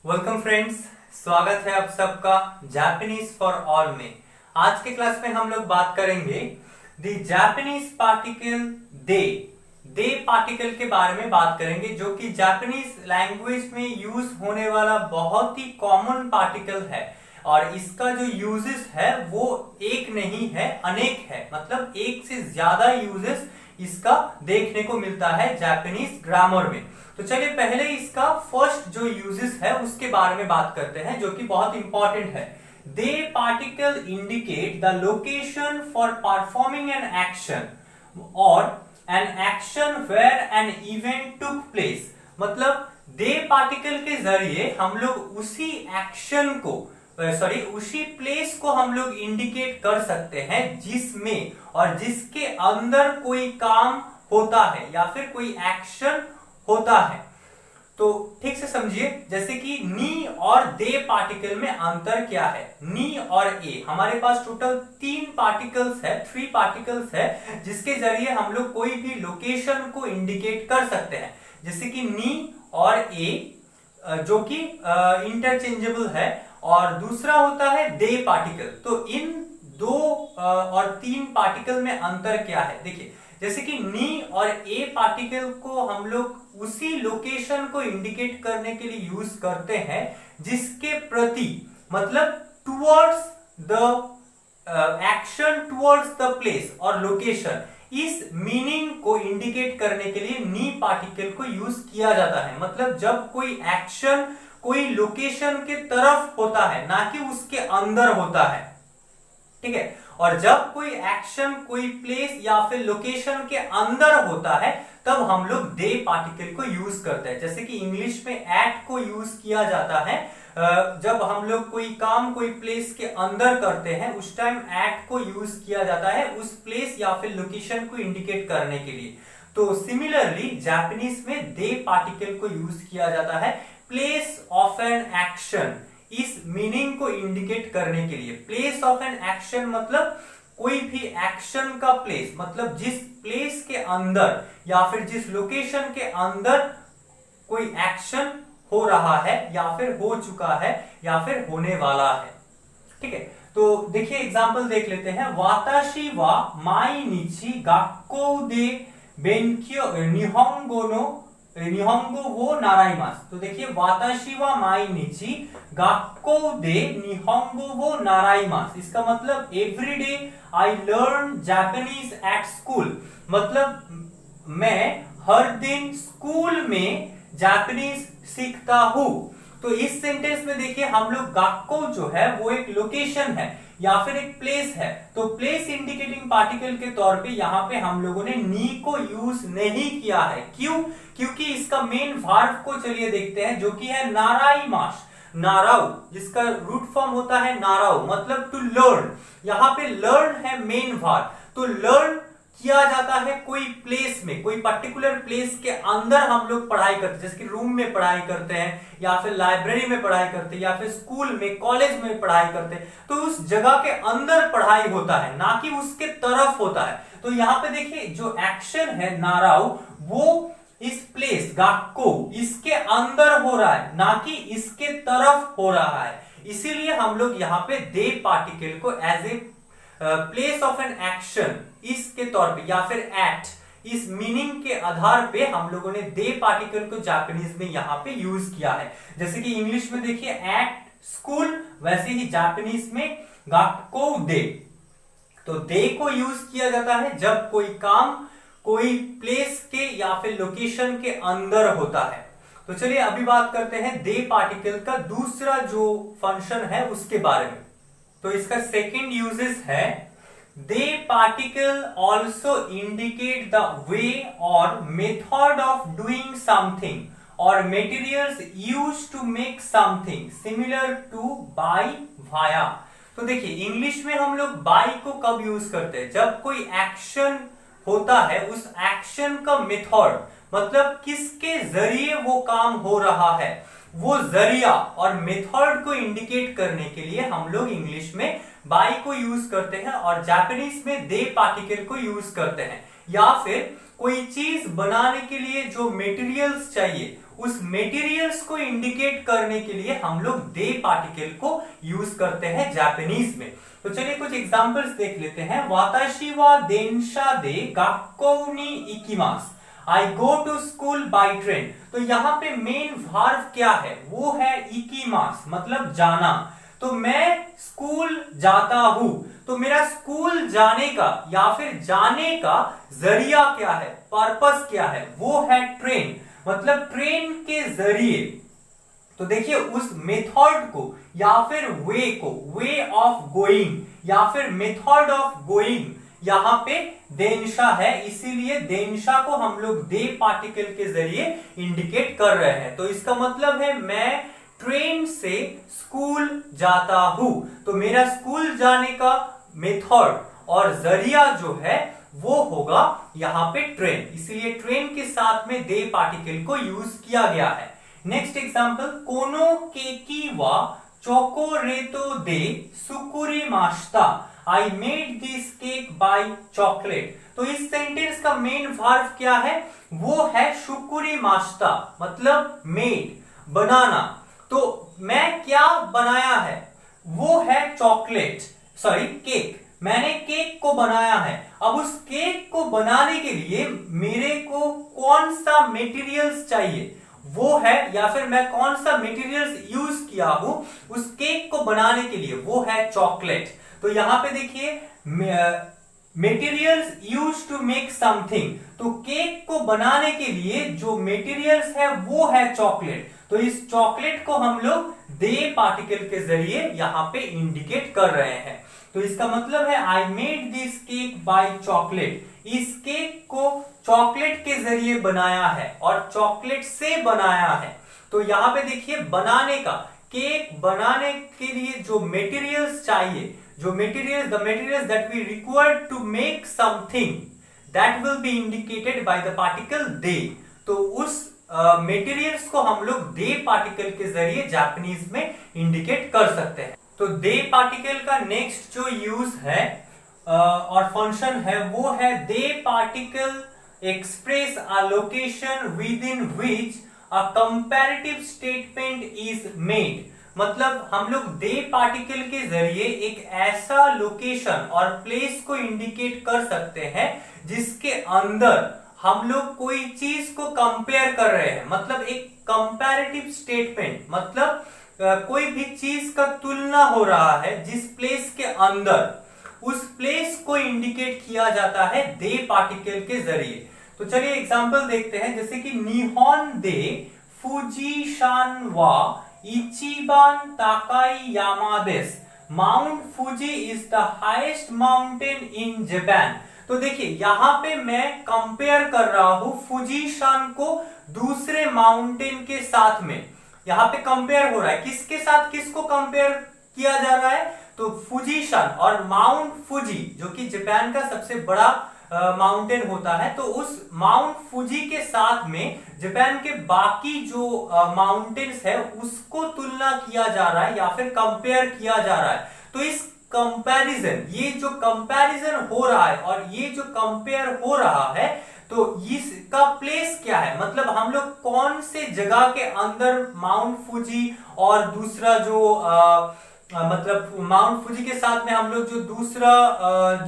Welcome friends, स्वागत है आप सबका जापानीज फॉर ऑल में। आज के क्लास में हम लोग बात करेंगे the Japanese particle they. They particle के बारे में बात करेंगे, जो कि जापानीज लैंग्वेज में यूज होने वाला बहुत ही कॉमन पार्टिकल है। और इसका जो यूजेस है वो एक नहीं है, अनेक है। मतलब एक से ज्यादा यूजेस इसका देखने को मिलता है जापानीज ग्रामर में। तो चलिए पहले इसका फर्स्ट जो यूजेस है उसके बारे में बात करते हैं, जो कि बहुत इंपॉर्टेंट है। दे particle indicate the location for performing an action और an action where an event took place. मतलब दे पार्टिकल के जरिए हम लोग उसी एक्शन को उसी प्लेस को हम लोग इंडिकेट कर सकते हैं जिसमें और जिसके अंदर कोई काम होता है या फिर कोई एक्शन होता है। तो ठीक से समझिए, जैसे कि नी और दे पार्टिकल में अंतर क्या है। नी और ए, हमारे पास टोटल थ्री पार्टिकल्स है जिसके जरिए हम लोग कोई भी लोकेशन को इंडिकेट कर सकते हैं। जैसे कि नी और ए जो कि इंटरचेंजेबल है, और दूसरा होता है दे पार्टिकल। तो इन दो और तीन पार्टिकल में अंतर क्या है, देखिए। जैसे कि नी और ए पार्टिकल को हम लोग उसी लोकेशन को इंडिकेट करने के लिए यूज करते हैं जिसके प्रति, मतलब towards the action, towards the place और लोकेशन, इस मीनिंग को इंडिकेट करने के लिए नी पार्टिकल को यूज किया जाता है। मतलब जब कोई एक्शन कोई लोकेशन के तरफ होता है, ना कि उसके अंदर होता है, ठीक है। और जब कोई एक्शन कोई प्लेस या फिर लोकेशन के अंदर होता है तब हम लोग दे पार्टिकल को यूज करते हैं। जैसे कि इंग्लिश में एट को यूज किया जाता है जब हम लोग कोई काम कोई प्लेस के अंदर करते हैं, उस टाइम एट को यूज किया जाता है उस प्लेस या फिर लोकेशन को इंडिकेट करने के लिए। तो सिमिलरली जापानीज में दे पार्टिकल को यूज किया जाता है प्लेस ऑफ एन एक्शन, इस मीनिंग को इंडिकेट करने के लिए। प्लेस ऑफ एन एक्शन मतलब कोई भी एक्शन का प्लेस, मतलब जिस प्लेस के अंदर या फिर जिस लोकेशन के अंदर कोई एक्शन हो रहा है या फिर हो चुका है या फिर होने वाला है, ठीक है। तो देखिए एग्जांपल देख लेते हैं। वाताशी वा माइनिची गक्को दे बेंक्यो निहोंगो वो नाराइमास। तो देखिए वाताशी वा माइनिची गक्को दे निहोंगो वो नाराइमास, इसका मतलब every day I learn Japanese at school. मतलब मैं हर दिन स्कूल में जापानीज सीखता हूं। तो इस सेंटेंस में देखिए हम लोग गक्को जो है वो एक लोकेशन है या फिर एक प्लेस है, तो प्लेस इंडिकेटिंग पार्टिकल के तौर पे यहाँ पे हम लोगों ने नी को यूज नहीं किया है। क्यों? क्योंकि इसका मेन वर्ब को चलिए देखते हैं, जो कि है नाराइमास, नाराउ, जिसका रूट फॉर्म होता है नाराउ, मतलब टू लर्न। यहाँ पे लर्न है मेन वर्ब। तो लर्न किया जाता है कोई प्लेस में, कोई पर्टिकुलर प्लेस के अंदर हम लोग पढ़ाई करते हैं, जैसे कि रूम में पढ़ाई करते हैं या फिर लाइब्रेरी में पढ़ाई करते हैं या फिर स्कूल में कॉलेज में पढ़ाई करते हैं। तो उस जगह के अंदर पढ़ाई होता है, ना कि उसके तरफ होता है। तो यहाँ पे देखिए जो एक्शन है नाराउ, वो इस प्लेस गक्को इसके अंदर हो रहा है, ना कि इसके तरफ हो रहा है। इसीलिए हम लोग यहाँ पे दे पार्टिकल को as a place of an action इसके तौर पे या फिर एट, इस मीनिंग के आधार पे हम लोगों ने दे पार्टिकल को जापानीज में यहाँ पे यूज किया है। जैसे कि इंग्लिश में देखिए एट स्कूल, वैसे ही जापानीज में गक्को दे। तो दे को यूज किया जाता है जब कोई काम कोई प्लेस के या फिर लोकेशन के अंदर होता है। तो चलिए अभी बात करते हैं दे पार्टिकल का दूसरा जो फंक्शन है उसके बारे में। तो इसका सेकेंड यूजेस है दे particle also indicate the way और मेथड ऑफ डूइंग समथिंग और materials use to make something similar to by via. तो देखिए इंग्लिश में हम लोग बाय को कब यूज करते हैं, जब कोई एक्शन होता है उस एक्शन का मेथड, मतलब किसके जरिए वो काम हो रहा है, वो जरिया और मेथड को इंडिकेट करने के लिए हम लोग इंग्लिश में बाय को यूज करते हैं और जापानीज में दे पार्टिकल को यूज करते हैं। या फिर कोई चीज बनाने के लिए जो मटेरियल्स चाहिए उस मटेरियल्स को इंडिकेट करने के लिए हम लोग दे पार्टिकल को यूज करते हैं जापानीज में। तो चलिए कुछ एग्जांपल्स देख लेते हैं। वाताशी वा देनशा दे गाक्को नि इकिमास, I go to school by train. तो यहाँ पे मेन वर्ब क्या है, वो है इकिमास, मतलब जाना। तो मैं स्कूल जाता हूं, तो मेरा स्कूल जाने का या फिर जाने का जरिया क्या है, पर्पस क्या है, वो है ट्रेन, मतलब ट्रेन के जरिए। तो देखिए उस मेथड को या फिर वे को, वे ऑफ गोइंग या फिर मेथड ऑफ गोइंग, यहां पे देनशा है, इसीलिए देनशा को हम लोग दे पार्टिकल के जरिए इंडिकेट कर रहे हैं। तो इसका मतलब है मैं ट्रेन से स्कूल जाता हूं, तो मेरा स्कूल जाने का मेथड और जरिया जो है वो होगा यहां पे ट्रेन, इसीलिए ट्रेन के साथ में दे पार्टिकल को यूज किया गया है। नेक्स्ट एग्जांपल, कोनो केकी वा चोकोरेटो दे सुकुरी मास्ता, I made this cake by chocolate. तो इस सेंटेंस का मेन वर्ब क्या है, वो है शुकुरी मास्ता, मतलब मेड, बनाना। तो मैं क्या बनाया है, वो है चॉकलेट, सॉरी केक, मैंने केक को बनाया है। अब उस केक को बनाने के लिए मेरे को कौन सा मटेरियल्स चाहिए, वो है, या फिर मैं कौन सा मटेरियल्स यूज किया हूं उस केक को बनाने के लिए, वो है चॉकलेट। तो यहां पे देखिए materials used to make something, तो केक को बनाने के लिए जो मटेरियल्स है वो है चॉकलेट। तो इस चॉकलेट को हम लोग दे पार्टिकल के जरिए यहां पे इंडिकेट कर रहे हैं। तो इसका मतलब है आई made this cake by chocolate, इस केक को चॉकलेट के जरिए बनाया है और चॉकलेट से बनाया है। तो यहां पे देखिए बनाने का, केक बनाने के लिए जो मटेरियल्स चाहिए, जो materials, the materials that we require to make something, that will be indicated by the particle दे। तो उस मटेरियल्स को हम लोग दे पार्टिकल के जरिए जापानीज में इंडिकेट कर सकते हैं। तो दे पार्टिकल का नेक्स्ट जो यूज है और फंक्शन है वो है दे particle express a location within which a comparative statement is made. मतलब हम लोग दे पार्टिकल के जरिए एक ऐसा लोकेशन और प्लेस को इंडिकेट कर सकते हैं जिसके अंदर हम लोग कोई चीज को कंपेयर कर रहे हैं, मतलब एक कंपैरेटिव स्टेटमेंट, मतलब कोई भी चीज का तुलना हो रहा है जिस प्लेस के अंदर, उस प्लेस को इंडिकेट किया जाता है दे पार्टिकल के जरिए। तो चलिए एग्जांपल देखते हैं, जैसे कि निहोन दे फुजीशान वा इचिबान ताकाई यामा देस, Mount Fuji is the highest mountain in Japan. तो देखिए यहां पे मैं कंपेयर कर रहा हूं फुजीशान को दूसरे माउंटेन के साथ में। यहां पे कंपेयर हो रहा है, किसके साथ किसको कंपेयर किया जा रहा है, तो फुजीशान और माउंट फुजी जो कि जापान का सबसे बड़ा माउंटेन होता है, तो उस माउंट फुजी के साथ में जापान के बाकी जो माउंटेन्स है उसको तुलना किया जा रहा है या फिर कंपेयर किया जा रहा है। तो इस कंपैरिजन, ये जो कंपैरिजन हो रहा है और ये जो कंपेयर हो रहा है, तो इसका प्लेस क्या है, मतलब हम लोग कौन से जगह के अंदर माउंट फुजी और दूसरा जो मतलब माउंट फुजी के साथ में हम लोग जो दूसरा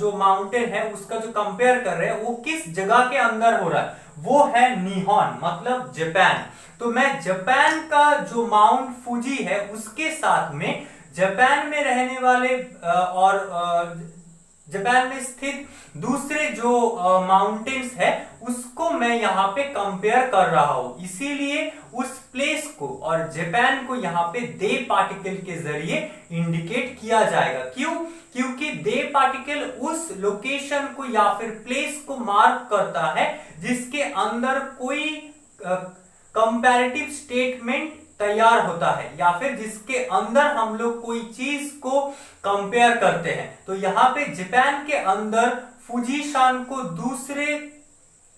जो माउंटेन है उसका जो कंपेयर कर रहे हैं वो किस जगह के अंदर हो रहा है, वो है निहोन, मतलब जापान। तो मैं जापान का जो माउंट फुजी है उसके साथ में जापान में रहने वाले और जापान में स्थित दूसरे जो माउंटेन्स है उसको मैं यहाँ पे कंपेयर कर रहा हूं, इसीलिए उस प्लेस को और जापान को यहाँ पे दे पार्टिकल के जरिए इंडिकेट किया जाएगा। क्यों? क्योंकि दे पार्टिकल उस लोकेशन को या फिर प्लेस को मार्क करता है जिसके अंदर कोई कंपैरेटिव स्टेटमेंट तैयार होता है या फिर जिसके अंदर हम लोग कोई चीज को कंपेयर करते हैं। तो यहाँ पे जापान के अंदर फुजीशान को दूसरे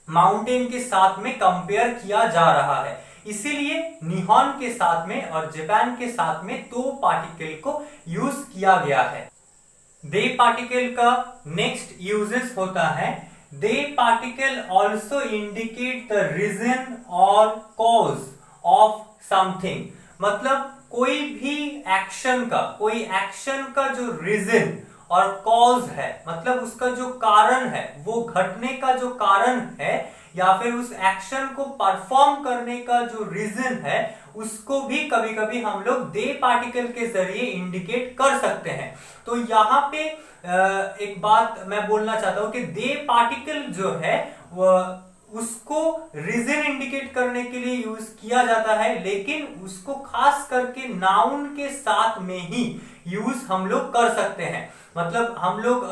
माउंटेन के साथ में कंपेयर किया जा रहा है, इसीलिए निहोन के साथ में और जापान के साथ में दो पार्टिकल को यूज किया गया है। दे पार्टिकल का नेक्स्ट यूजेस होता है, दे particle also indicate the reason और कॉज ऑफ समथिंग, मतलब कोई एक्शन का जो रीजन और कॉज है, मतलब उसका जो कारण है, वो घटने का जो कारण है या फिर उस एक्शन को परफॉर्म करने का जो रीजन है, उसको भी कभी कभी हम लोग दे पार्टिकल के जरिए इंडिकेट कर सकते हैं। तो यहाँ पे एक बात मैं बोलना चाहता हूं कि दे पार्टिकल जो है उसको रीजन इंडिकेट करने के लिए यूज किया जाता है, लेकिन उसको खास करके नाउन के साथ में ही यूज हम लोग कर सकते हैं। मतलब हम लोग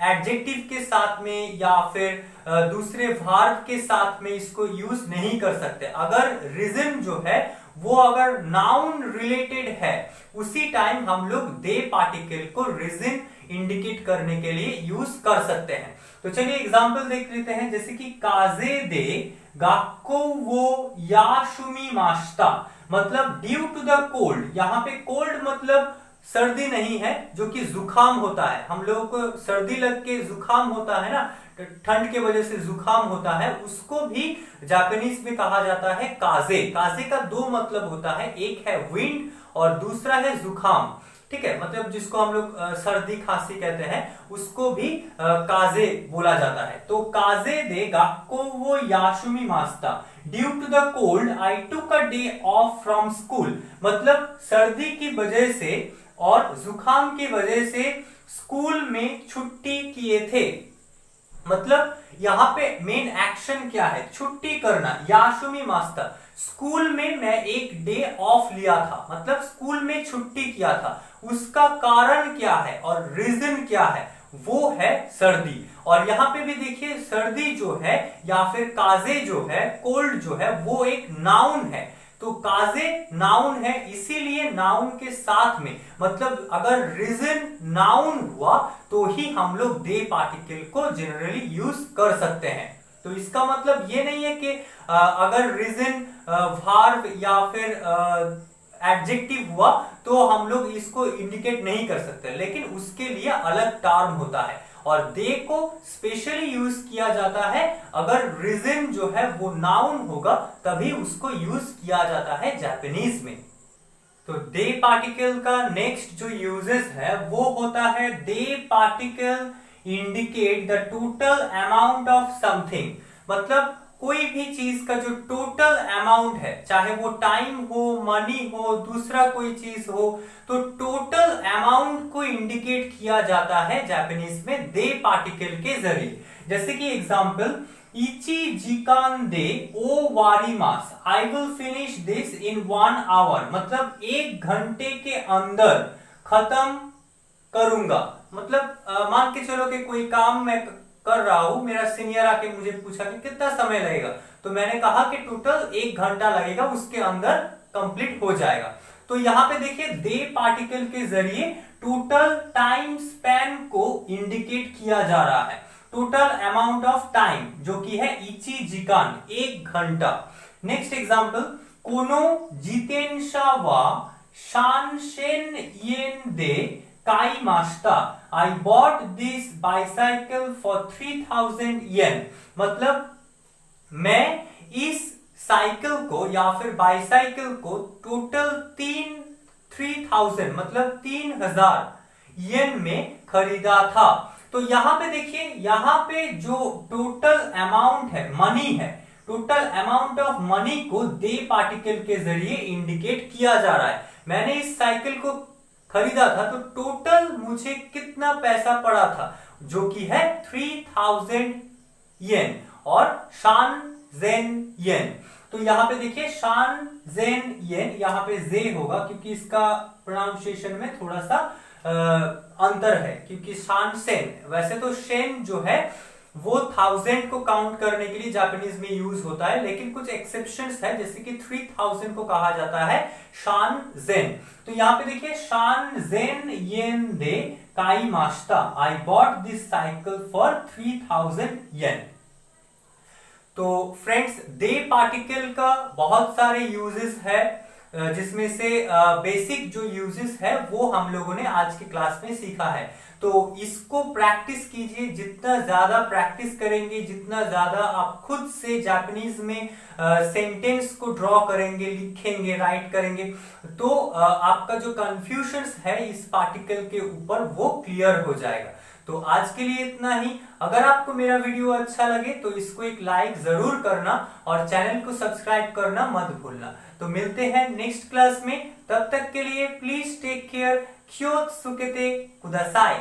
एडजेक्टिव के साथ में या फिर दूसरे वर्ब के साथ में इसको यूज नहीं कर सकते। अगर रीजन जो है वो अगर नाउन रिलेटेड है, उसी टाइम हम लोग दे पार्टिकल को रीजन इंडिकेट करने के लिए यूज कर सकते हैं। तो चलिए एग्जांपल देख लेते हैं, जैसे कि काजे दे गाक्को वो याशुमी मास्ता, मतलब ड्यू टू द कोल्ड। यहाँ पे कोल्ड मतलब सर्दी नहीं है, जो कि जुकाम होता है। हम लोगों को सर्दी लग के जुकाम होता है ना, ठंड के वजह से जुकाम होता है, उसको भी जापानीज में कहा जाता है काजे। काजे का दो मतलब होता है, एक है विंड और दूसरा है जुकाम। ठीक है, मतलब जिसको हम लोग सर्दी खांसी कहते हैं, उसको भी काजे बोला जाता है। तो काजे दे गाक्को वो याशुमी मास्ता, due to the cold I took a day off from school, मतलब सर्दी की वजह से और जुकाम की वजह से स्कूल में छुट्टी किए थे। मतलब यहाँ पे मेन एक्शन क्या है, छुट्टी करना, याशुमी मास्ता। स्कूल में मैं एक डे ऑफ लिया था, मतलब स्कूल में छुट्टी किया था। उसका कारण क्या है और रीजन क्या है, वो है सर्दी। और यहाँ पे भी देखिए, सर्दी जो है या फिर काजे जो है, कोल्ड जो है, वो एक नाउन है। तो काजे नाउन है, इसीलिए नाउन के साथ में, मतलब अगर रीजन नाउन हुआ तो ही हम लोग दे पार्टिकल को जनरली यूज कर सकते हैं। तो इसका मतलब ये नहीं है कि अगर रीजन वर्ब या फिर एडजेक्टिव हुआ तो हम लोग इसको इंडिकेट नहीं कर सकते, लेकिन उसके लिए अलग टर्म होता है। और दे को स्पेशली यूज किया जाता है अगर रीजन जो है वो नाउन होगा, तभी उसको यूज किया जाता है जापानीज में। तो दे पार्टिकल का नेक्स्ट जो यूजेस है वो होता है, दे particle indicate the total amount of something, मतलब कोई भी चीज का जो टोटल अमाउंट है, चाहे वो टाइम हो, मनी हो, दूसरा कोई चीज हो, तो टोटल अमाउंट को इंडिकेट किया जाता है जापानीज में दे पार्टिकल के जरिए। जैसे कि एग्जांपल, इची जिकान दे ओ वारीमास, I will finish this in 1 hour, मतलब 1 घंटे के अंदर खत्म करूंगा। मतलब मान के चलो कि कोई काम मैं कर रहा हूं, मेरा सीनियर आके मुझे पूछा कि कितना समय लगेगा, तो मैंने कहा कि टोटल 1 घंटा लगेगा, उसके अंदर कंप्लीट हो जाएगा। तो यहाँ पे देखिए, दे पार्टिकल के जरिए टोटल टाइम स्पैन को इंडिकेट किया जा रहा है, टोटल अमाउंट ऑफ टाइम, जो कि है इची जिकान, 1 घंटा। नेक्स्ट एग्जांपल, कोनो जितेंशा वा शानशेन येन दे काई मास्ता, I bought this bicycle for 3000 yen, मतलब मैं इस साइकिल को या फिर बाइसाइकिल को टोटल 3000 मतलब 3000 येन में खरीदा था। तो यहाँ पे देखिए, यहाँ पे जो टोटल अमाउंट है, मनी है, टोटल अमाउंट ऑफ मनी को दे पार्टिकल के जरिए इंडिकेट किया जा रहा है। मैंने इस साइकिल को खरीदा था तो टोटल मुझे कितना पैसा पड़ा था, जो कि है 3000 येन और शान जेन येन। तो यहाँ पे देखिए, शान जेन येन, यहाँ पे जे होगा क्योंकि इसका प्रोनाउंसिएशन में थोड़ा सा अंतर है, क्योंकि शान सेन, वैसे तो शेन जो है वो 1000 को काउंट करने के लिए जापानीज में यूज होता है, लेकिन कुछ एक्सेप्शंस है, जैसे कि 3000 को कहा जाता है शान जेन। तो यहाँ पे देखिए, शान जेन येन दे काई मास्ता, I bought this cycle for 3000 yen. तो फ्रेंड्स, दे पार्टिकल का बहुत सारे यूजेस है जिसमें से बेसिक जो यूजेस है वो हम लोगों ने आज के क्लास में सीखा है। तो इसको प्रैक्टिस कीजिए, जितना ज्यादा प्रैक्टिस करेंगे, जितना ज्यादा आप खुद से जापानीज में सेंटेंस को ड्रॉ करेंगे, लिखेंगे, राइट करेंगे, तो आपका जो कंफ्यूजन्स है इस पार्टिकल के ऊपर वो क्लियर हो जाएगा। तो आज के लिए इतना ही। अगर आपको मेरा वीडियो अच्छा लगे तो इसको एक लाइक जरूर करना और चैनल को सब्सक्राइब करना मत भूलना। तो मिलते हैं नेक्स्ट क्लास में, तब तक के लिए प्लीज टेक केयर। क्योत्सुकेते कुदासाई।